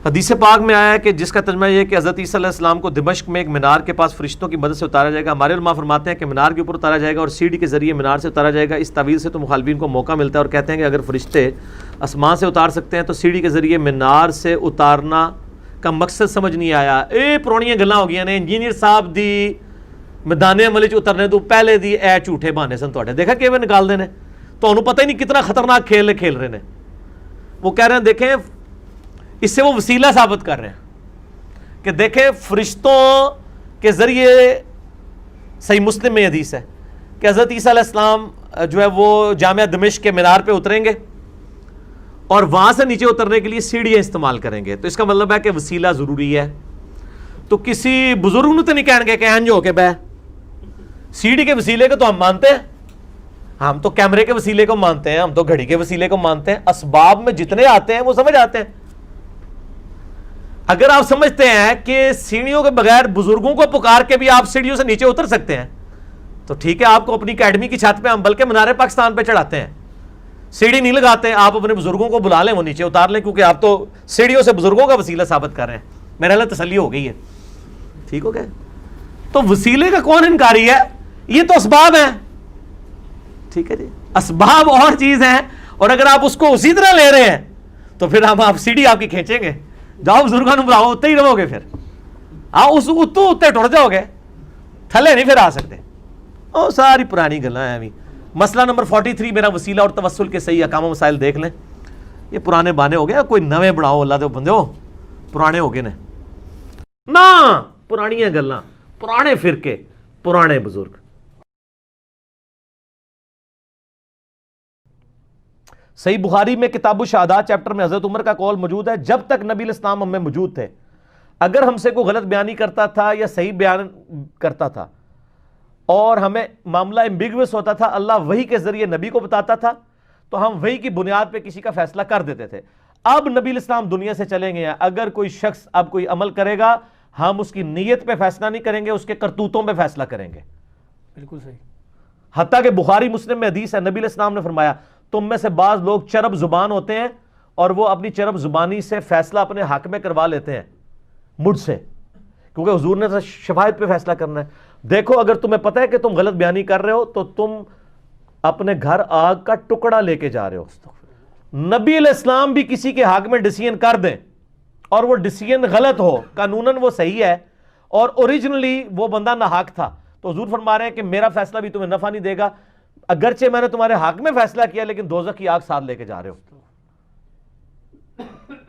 حدیث پاک میں آیا ہے کہ جس کا ترجمہ یہ ہے کہ حضرت عیسیٰ علیہ السلام کو دمشق میں ایک مینار کے پاس فرشتوں کی مدد سے اتارا جائے گا. ہمارے علماء فرماتے ہیں کہ مینار کے اوپر اتارا جائے گا اور سیڑھی کے ذریعے مینار سے اتارا جائے گا. اس تعویل سے تو مخالفین کو موقع ملتا ہے اور کہتے ہیں کہ اگر فرشتے آسمان سے اتار سکتے ہیں تو سیڑھی کے ذریعے مینار سے اتارنا کا مقصد سمجھ نہیں آیا. پرانیاں گلاں ہو گئی نے انجینئر صاحب دی میدان عمل اترنے تو پہلے دی جھوٹے بہانے سن تواڈے. دیکھا کیویں نکال دے نے, تانوں پتہ ہی نہیں کتنا خطرناک کھیل کھیل رہے ہیں. وہ کہہ رہے ہیں دیکھیں اس سے وہ وسیلہ ثابت کر رہے ہیں کہ دیکھیں فرشتوں کے ذریعے, صحیح مسلم میں حدیث ہے کہ حضرت عیسیٰ علیہ السلام جو ہے وہ جامعہ دمشق کے مینار پہ اتریں گے اور وہاں سے نیچے اترنے کے لیے سیڑھیاں استعمال کریں گے. تو اس کا مطلب ہے کہ وسیلہ ضروری ہے. تو کسی بزرگ نے تو نہیں کہیں گے کہ انج ہو کے بہ, سیڑھی کے وسیلے کو تو ہم مانتے ہیں, ہم تو کیمرے کے وسیلے کو مانتے ہیں, ہم تو گھڑی کے وسیلے کو مانتے ہیں. اسباب میں جتنے آتے ہیں وہ سمجھ آتے ہیں. اگر آپ سمجھتے ہیں کہ سیڑھیوں کے بغیر بزرگوں کو پکار کے بھی آپ سیڑھیوں سے نیچے اتر سکتے ہیں تو ٹھیک ہے, آپ کو اپنی اکیڈمی کی چھت پہ ہم بلکہ منارے پاکستان پہ چڑھاتے ہیں, سیڑھی نہیں لگاتے ہیں. آپ اپنے بزرگوں کو بلا لیں, وہ نیچے اتار لیں, کیونکہ آپ تو سیڑھیوں سے بزرگوں کا وسیلہ ثابت کر رہے ہیں. میرے لیے تسلی ہو گئی ہے. ٹھیک ہو گیا. تو وسیلے کا کون انکاری ہے؟ یہ تو اسباب ہیں. ٹھیک ہے جی, اسباب اور چیز ہیں, اور اگر آپ اس کو اسی طرح لے رہے ہیں تو پھر ہم آپ سیڑھی آپ کی کھینچیں گے. جاؤ بزرگوں نے بلاؤ, اتنے ہی رہو گے, پھر اس اتو اتنے ٹوٹ جاؤ گے, تھلے نہیں پھر آ سکتے. او ساری پرانی گلاں ہیں ابھی. مسئلہ نمبر 43 میرا وسیلہ اور توسل کے صحیح احکام و مسائل دیکھ لیں. یہ پرانے بانے ہو گئے, کوئی نویں بڑھاؤ, اللہ دے بندے ہو پرانے ہو گئے نے نا, پرانیاں گلاں, پرانے فرقے, پرانے بزرگ. صحیح بخاری میں کتاب الشہادات چیپٹر میں حضرت عمر کا قول موجود ہے, جب تک نبی علیہ السلام ہم میں موجود تھے اگر ہم سے کوئی غلط بیانی کرتا تھا یا صحیح بیان کرتا تھا اور ہمیں معاملہ ایمبیگوس ہوتا تھا, اللہ وحی کے ذریعے نبی کو بتاتا تھا تو ہم وحی کی بنیاد پہ کسی کا فیصلہ کر دیتے تھے. اب نبی علیہ السلام دنیا سے چلیں گے, اگر کوئی شخص اب کوئی عمل کرے گا ہم اس کی نیت پہ فیصلہ نہیں کریں گے, اس کے کرتوتوں پہ فیصلہ کریں گے. بالکل صحیح. حتیٰ کہ بخاری مسلم میں حدیث ہے, نبی علیہ السلام نے فرمایا تم میں سے بعض لوگ چرب زبان ہوتے ہیں اور وہ اپنی چرب زبانی سے فیصلہ اپنے حق میں کروا لیتے ہیں مجھ سے, کیونکہ حضور نے شفاعت پہ فیصلہ کرنا ہے. دیکھو اگر تمہیں پتہ ہے کہ تم غلط بیانی کر رہے ہو تو تم اپنے گھر آگ کا ٹکڑا لے کے جا رہے ہو. نبی علیہ السلام بھی کسی کے حق میں ڈیسیژن کر دیں اور وہ ڈیسیژن غلط ہو, قانوناً وہ صحیح ہے اور اوریجنلی وہ بندہ ناحق تھا, تو حضور فرما رہے ہیں کہ میرا فیصلہ بھی تمہیں نفع نہیں دے گا, اگرچہ میں نے تمہارے حق میں فیصلہ کیا لیکن دوزخ کی آگ ساتھ لے کے جا رہے ہو.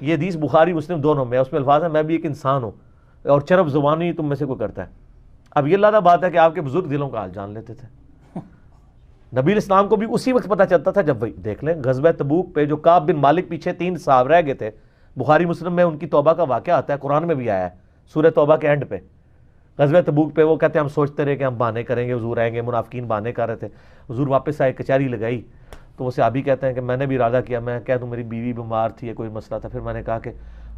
یہ حدیث بخاری مسلم دونوں میں, اس میں الفاظ ہیں میں بھی ایک انسان ہوں اور چرب زبانی تم میں سے کوئی کرتا ہے. اب یہ اللہ بات ہے کہ آپ کے بزرگ دلوں کا حال جان لیتے تھے. نبی علیہ السلام کو بھی اسی وقت پتہ چلتا تھا جب وہی دیکھ لیں غزوہ تبوک پہ جو کعب بن مالک پیچھے 3 صحابہ رہ گئے تھے, بخاری مسلم میں ان کی توبہ کا واقعہ آتا ہے, قرآن میں بھی آیا ہے سورہ توبہ کے اینڈ پہ. غزوہ تبوک پہ وہ کہتے ہیں ہم سوچتے رہے کہ ہم بہانے کریں گے, حضور آئیں گے, منافقین بہانے کر رہے تھے, حضور واپس آئے, کچہری لگائی تو وہ صحابی کہتے ہیں کہ میں نے بھی ارادہ کیا, میں کہہ دوں میری بیوی بیمار تھی یا کوئی مسئلہ تھا, پھر میں نے کہا کہ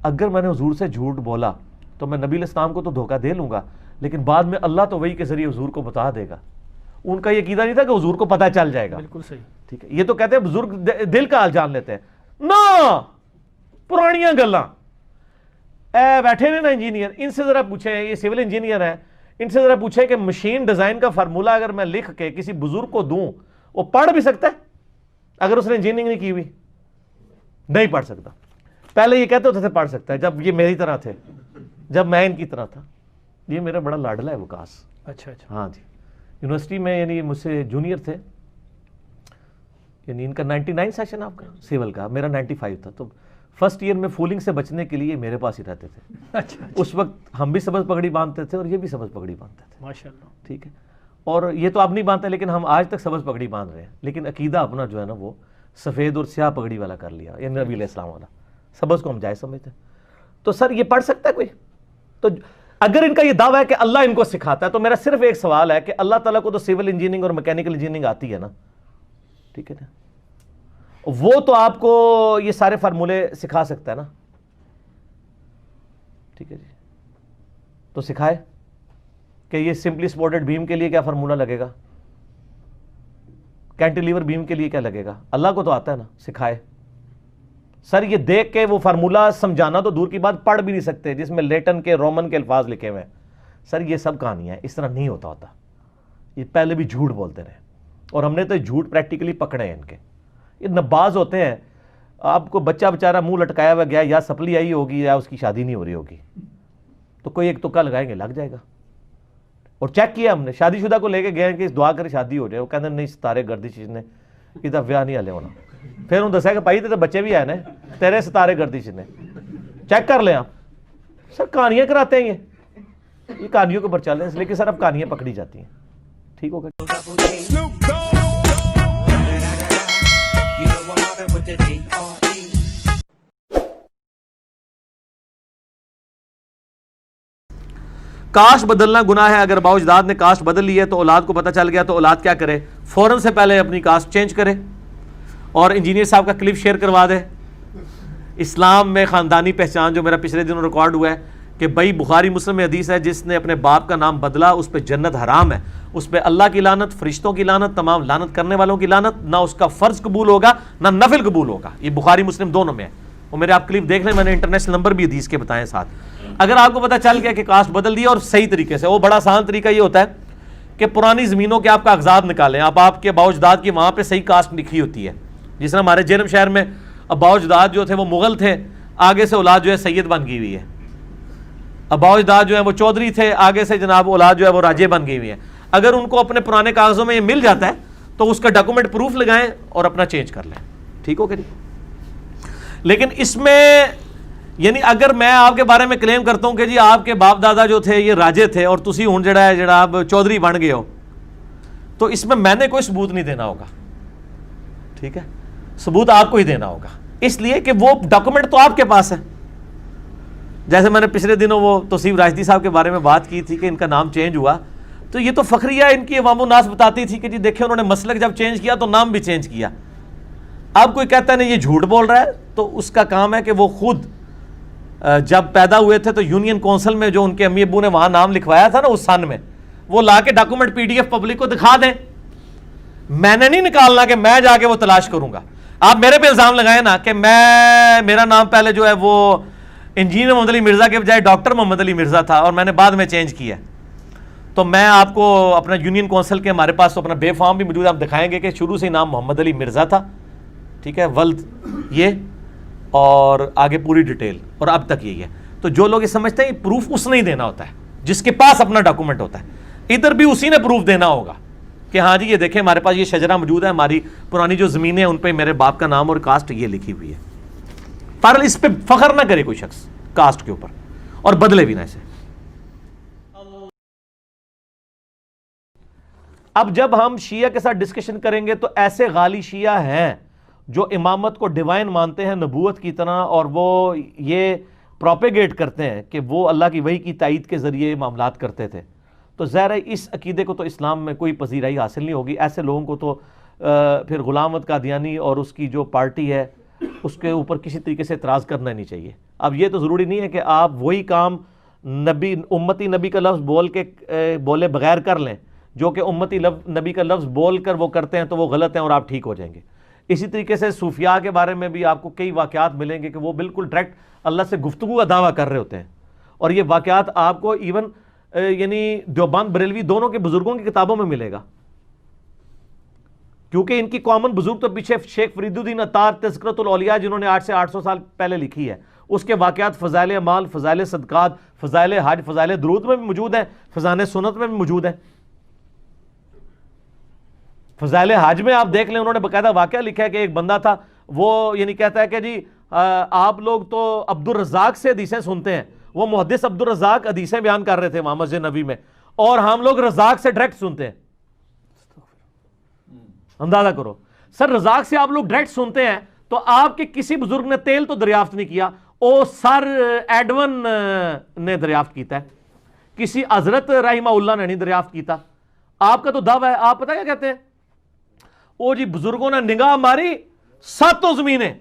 اگر میں نے حضور سے جھوٹ بولا تو میں نبی علیہ السلام کو تو دھوکہ دے لوں گا لیکن بعد میں اللہ تو وحی کے ذریعے حضور کو بتا دے گا. ان کا یہ عقیدہ نہیں تھا کہ حضور کو پتہ چل جائے گا. بالکل صحیح. ٹھیک ہے, یہ تو کہتے ہیں بزرگ دل کا حال جان لیتے ہیں نا, پرانیاں گلاں. اے بیٹھے نے نا انجینئر, ان سے ذرا پوچھیں, یہ سول انجینئر ہیں, ان سے ذرا پوچھیں کہ مشین ڈیزائن کا فارمولہ اگر میں لکھ کے کسی بزرگ کو دوں وہ پڑھ بھی سکتا ہے اگر اس نے انجینئرنگ نہیں کی ہوئی؟ نہیں پڑھ سکتا. پہلے یہ کہتے ہوتے تھے پڑھ سکتا ہے جب یہ میری طرح تھے, جب میں ان کی طرح تھا. یہ میرا بڑا لاڈلا ہے وکاس. اچھا اچھا. ہاں جی, یونیورسٹی میں یعنی مجھ سے جونیئر تھے, یعنی ان کا 99 سیشن آپ کا سیول کا, میرا 95 تھا. تو فرسٹ ایئر میں فولنگ سے بچنے کے لیے میرے پاس ہی رہتے تھے. اچھا. اس وقت ہم بھی سبز پگڑی باندھتے تھے اور یہ بھی سبز پگڑی باندھتے تھے. ماشاءاللہ. ٹھیک ہے, اور یہ تو اب نہیں باندھتے لیکن ہم آج تک سبز پگڑی باندھ رہے ہیں, لیکن عقیدہ اپنا جو ہے نا وہ سفید اور سیاہ پگڑی والا کر لیا, یعنی نبی علیہ السلام والا. سبز کو ہم جائز سمجھتے ہیں. تو سر یہ پڑھ سکتا ہے کوئی؟ تو اگر ان کا یہ دعویٰ ہے کہ اللہ ان کو سکھاتا ہے تو میرا صرف ایک سوال ہے کہ اللہ تعالیٰ کو تو سول انجینئرنگ اور میکینیکل انجینئرنگ آتی ہے نا, ٹھیک ہے نا, وہ تو آپ کو یہ سارے فارمولے سکھا سکتا ہے نا, ٹھیک ہے جی, تو سکھائے کہ یہ سمپلی سپورٹڈ بیم کے لیے کیا فارمولہ لگے گا, کینٹیلیور بیم کے لیے کیا لگے گا. اللہ کو تو آتا ہے نا, سکھائے. سر یہ دیکھ کے وہ فارمولا سمجھانا تو دور کی بات، پڑھ بھی نہیں سکتے جس میں لیٹن کے رومن کے الفاظ لکھے ہوئے ہیں. سر یہ سب کہانیاں ہیں، اس طرح نہیں ہوتا. یہ پہلے بھی جھوٹ بولتے رہے اور ہم نے تو جھوٹ پریکٹیکلی پکڑے ہیں ان کے. یہ نباز ہوتے ہیں. آپ کو بچہ بیچارہ منہ لٹکایا ہوا گیا، یا سپلی آئی ہوگی یا اس کی شادی نہیں ہو رہی ہوگی، تو کوئی ایک تکا لگائیں گے، لگ جائے گا. اور چیک کیا ہم نے، شادی شدہ کو لے کے گئے کہ دعا کر شادی ہو جائے، وہ کہتے ہیں نہیں ستارے گردش نے ادھر ویاہ نہیں ہلے ہونا. پھر انہوں دسیا کہ بھائی تو بچے بھی آئے نا تیرے ستارے گردش نے، چیک کر لیں آپ. سر کہانیاں کراتے ہیں یہ کہانیوں کے اوپر چل رہے ہیں، اس لیے کہ سر اب کہانیاں پکڑی جاتی ہیں. ٹھیک ہوگا. کاسٹ بدلنا گناہ ہے. اگر باؤ اجداد نے کاسٹ بدل لی ہے تو اولاد کو پتہ چل گیا تو اولاد کیا کرے؟ فوراً سے پہلے اپنی کاسٹ چینج کرے اور انجینئر صاحب کا کلپ شیئر کروا دے. اسلام میں خاندانی پہچان جو میرا پچھلے دنوں ریکارڈ ہوا ہے کہ بھائی بخاری مسلم میں حدیث ہے جس نے اپنے باپ کا نام بدلا اس پہ جنت حرام ہے، اس پہ اللہ کی لعنت، فرشتوں کی لعنت، تمام لعنت کرنے والوں کی لعنت، نہ اس کا فرض قبول ہوگا نہ نفل قبول ہوگا. یہ بخاری مسلم دونوں میں ہے. وہ میرے آپ کلپ دیکھ لیں، میں نے انٹرنیشنل نمبر بھی حدیث کے بتائے ساتھ. اگر آپ کو پتہ چل گیا کہ کاسٹ بدل دی اور صحیح طریقے سے، وہ بڑا آسان طریقہ یہ ہوتا ہے کہ پرانی زمینوں کے آپ کاغذات نکالیں. آپ کے باؤ اجداد کی وہاں پہ صحیح کاسٹ لکھی ہوتی ہے. جس طرح ہمارے جیرم شہر میں باؤ اجداد جو تھے وہ مغل تھے، آگے سے اولاد جو ہے سید بن گئی ہوئی ہے. باؤ اجداد جو ہے وہ چودھری تھے، آگے سے جناب اولاد جو ہے وہ راجے بن گئی ہوئی ہے. اگر ان کو اپنے پرانے کاغذوں میں یہ مل جاتا ہے تو اس کا ڈاکومنٹ پروف لگائیں اور اپنا چینج کر لیں. ٹھیک ہو کہ نہیں؟ لیکن اس میں یعنی اگر میں آپ کے بارے میں کلیم کرتا ہوں کہ جی آپ کے باپ دادا جو تھے یہ راجے تھے اور تسی ہوں جڑا ہے آپ چودھری بن گئے ہو، تو اس میں نے کوئی ثبوت نہیں دینا ہوگا. ٹھیک ہے، ثبوت آپ کو ہی دینا ہوگا، اس لیے کہ وہ ڈاکومنٹ تو آپ کے پاس ہے. جیسے میں نے پچھلے دنوں وہ توصیف راشدی صاحب کے بارے میں بات کی تھی کہ ان کا نام چینج ہوا، تو یہ تو فخریہ ان کی عوام الناس بتاتی تھی کہ جی دیکھیں انہوں نے مسلک جب چینج کیا تو نام بھی چینج کیا. اب کوئی کہتا ہے نہیں یہ جھوٹ بول رہا ہے، تو اس کا کام ہے کہ وہ خود جب پیدا ہوئے تھے تو یونین کونسل میں جو ان کے امی ابو نے وہاں نام لکھوایا تھا نا اس سن میں، وہ لا کے document P D F public کو دکھا دیں. میں نے نہیں نکالنا کہ میں جا کے وہ تلاش کروں گا. آپ میرے پہ الزام لگائیں نا کہ میرا نام پہلے جو ہے وہ انجینئر محمد علی مرزا کے بجائے ڈاکٹر محمد علی مرزا تھا اور میں نے بعد میں چینج کیا، تو میں آپ کو اپنا یونین کونسل کے ہمارے پاس تو اپنا بے فارم بھی موجود ہے، آپ دکھائیں گے کہ شروع سے نام محمد علی مرزا تھا. ٹھیک ہے، ولد یہ اور آگے پوری ڈیٹیل اور اب تک یہی ہے. تو جو لوگ یہ سمجھتے ہیں یہ پروف اس نے ہی دینا ہوتا ہے جس کے پاس اپنا ڈاکومنٹ ہوتا ہے. ادھر بھی اسی نے پروف دینا ہوگا کہ ہاں جی یہ دیکھیں ہمارے پاس یہ شجرہ موجود ہے، ہماری پرانی جو زمینیں ہیں ان پہ میرے باپ کا نام اور کاسٹ یہ لکھی ہوئی ہے. پر اس پہ فخر نہ کرے کوئی شخص کاسٹ کے اوپر اور بدلے بھی نہ اسے. اب جب ہم شیعہ کے ساتھ ڈسکشن کریں گے تو ایسے غالی شیعہ ہیں جو امامت کو ڈیوائن مانتے ہیں نبوت کی طرح، اور وہ یہ پروپیگیٹ کرتے ہیں کہ وہ اللہ کی وحی کی تائید کے ذریعے معاملات کرتے تھے. تو ظاہر ہے اس عقیدے کو تو اسلام میں کوئی پذیرائی حاصل نہیں ہوگی. ایسے لوگوں کو تو پھر غلام احمد قادیانی اور اس کی جو پارٹی ہے اس کے اوپر کسی طریقے سے اعتراض کرنا نہیں چاہیے. اب یہ تو ضروری نہیں ہے کہ آپ وہی کام نبی امتی نبی کا لفظ بولے بغیر کر لیں، جو کہ امتی نبی کا لفظ بول کر وہ کرتے ہیں تو وہ غلط ہیں اور آپ ٹھیک ہو جائیں گے. اسی طریقے سے صوفیاء کے بارے میں بھی آپ کو کئی واقعات ملیں گے کہ وہ بالکل ڈائریکٹ اللہ سے گفتگو کا دعویٰ کر رہے ہوتے ہیں، اور یہ واقعات آپ کو ایون یعنی دیوبند بریلوی دونوں کے بزرگوں کی کتابوں میں ملے گا، کیونکہ ان کی کامن بزرگ تو پیچھے شیخ فرید الدین عطار تذکرۃ الاولیاء جنہوں نے 800 سے 800 سال پہلے لکھی ہے، اس کے واقعات فضائل اعمال، فضائل صدقات، فضائل حج، فضائل درود میں بھی موجود ہیں، فضائل سنت میں بھی موجود ہیں. فضائل حج میں آپ دیکھ لیں انہوں نے باقاعدہ واقعہ لکھا ہے کہ ایک بندہ تھا، وہ یعنی کہتا ہے کہ جی آپ لوگ تو عبد الرزاق سے حدیثیں سنتے ہیں، وہ محدث عبد الرزاق حدیثیں بیان کر رہے تھے وہاں مسجد نبی میں، اور ہم لوگ رزاق سے ڈائریکٹ سنتے ہیں. اندازہ کرو سر، رزاق سے آپ لوگ ڈائریکٹ سنتے ہیں تو آپ کے کسی بزرگ نے تیل تو دریافت نہیں کیا، او سر ایڈون نے دریافت کیتا ہے، کسی حضرت رحمہ اللہ نے نہیں دریافت کیتا. آپ کا تو دعویٰ ہے. آپ پتہ کیا کہتے ہیں؟ او جی بزرگوں نے نگاہ ماری ساتوں زمینیں،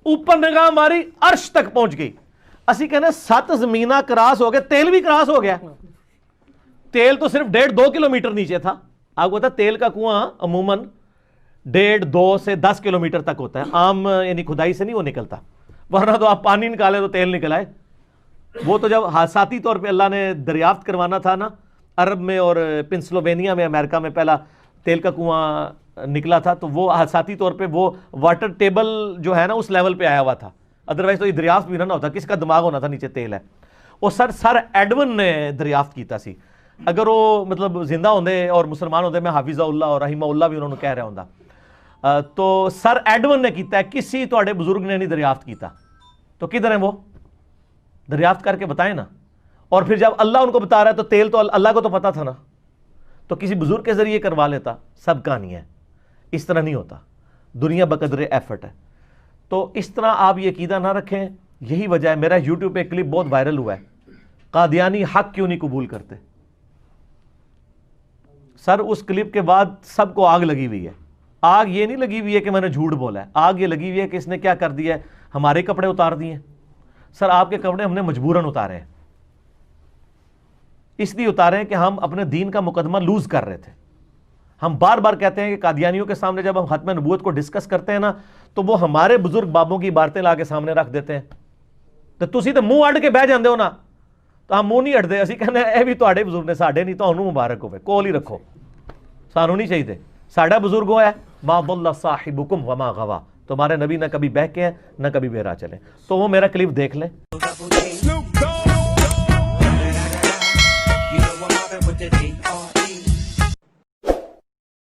اوپر نگاہ ماری عرش تک پہنچ گئی. اسی کہنے 7 زمینہ کراس ہو گئے، تیل بھی کراس ہو گیا. تیل تو صرف 1.5-2 کلومیٹر نیچے تھا. آپ کو پتا تیل کا کنواں عموماً 1.5-2 سے 10 کلومیٹر تک ہوتا ہے عام، یعنی کھدائی سے نہیں وہ نکلتا، ورنہ تو آپ پانی نکالے تو تیل نکل آئے۔ وہ تو جب حادثاتی طور پہ اللہ نے دریافت کروانا تھا نا، عرب میں اور پنسلوینیا میں امریکہ میں پہلا تیل کا کنواں نکلا تھا، تو وہ حادثاتی طور پہ وہ واٹر ٹیبل جو ہے نا اس لیول پہ آیا ہوا تھا، ادروائز تو یہ دریافت بھی نہ ہوتا، کس کا دماغ ہونا تھا نیچے تیل ہے۔ وہ سر ایڈون نے دریافت کیتا سی، اگر وہ مطلب زندہ ہوندے اور مسلمان ہوندے، میں حافظہ اللہ اور رحمہ اللہ بھی انہوں نے کہہ رہا ہوندا، تو سر ایڈون نے کیتا ہے، کسی تواڈے بزرگ نے نہیں دریافت کیتا، تو کدھر ہیں وہ؟ دریافت کر کے بتائیں نا۔ اور پھر جب اللہ ان کو بتا رہا ہے تو تیل تو اللہ کو تو پتا تھا نا، تو کسی بزرگ کے ذریعے کروا لیتا۔ سب کہانی ہے، اس طرح نہیں ہوتا، دنیا بقدر ایفرٹ ہے۔ تو اس طرح آپ یہ عقیدہ نہ رکھیں، یہی وجہ ہے میرا یوٹیوب پہ کلپ بہت وائرل ہوا ہے، قادیانی حق کیوں نہیں قبول کرتے؟ سر اس کلپ کے بعد سب کو آگ لگی ہوئی ہے۔ آگ یہ نہیں لگی ہوئی ہے کہ میں نے جھوٹ بولا ہے، آگ یہ لگی ہوئی ہے کہ اس نے کیا کر دیا ہے، ہمارے کپڑے اتار دیے ہیں۔ سر آپ کے کپڑے ہم نے مجبوراً اتارے ہیں، اس لیے اتارے ہیں کہ ہم اپنے دین کا مقدمہ لوز کر رہے تھے۔ ہم بار بار کہتے ہیں کہ قادیانیوں کے سامنے جب ہم ختم نبوت کو ڈسکس کرتے ہیں نا، تو وہ ہمارے بزرگ بابوں کی عبارتیں لا کے سامنے رکھ دیتے ہیں، تو تسی تو منہ اڈ کے بہ جاندے ہو نا، تو ہم منہ نہیں اڈتے، اسی کہنے اے بھی تواڈے بزرگ نے، ساڈے نہیں، تانوں مبارک ہوے، کول ہی رکھو، سانوں نہیں چاہیے۔ ساڈا بزرگ ہوا ہے ما ضل صاحبکم وما غوا، تمہارے نبی نہ کبھی بہکے ہیں نہ کبھی بہرا چلے۔ تو وہ میرا کلپ دیکھ لیں۔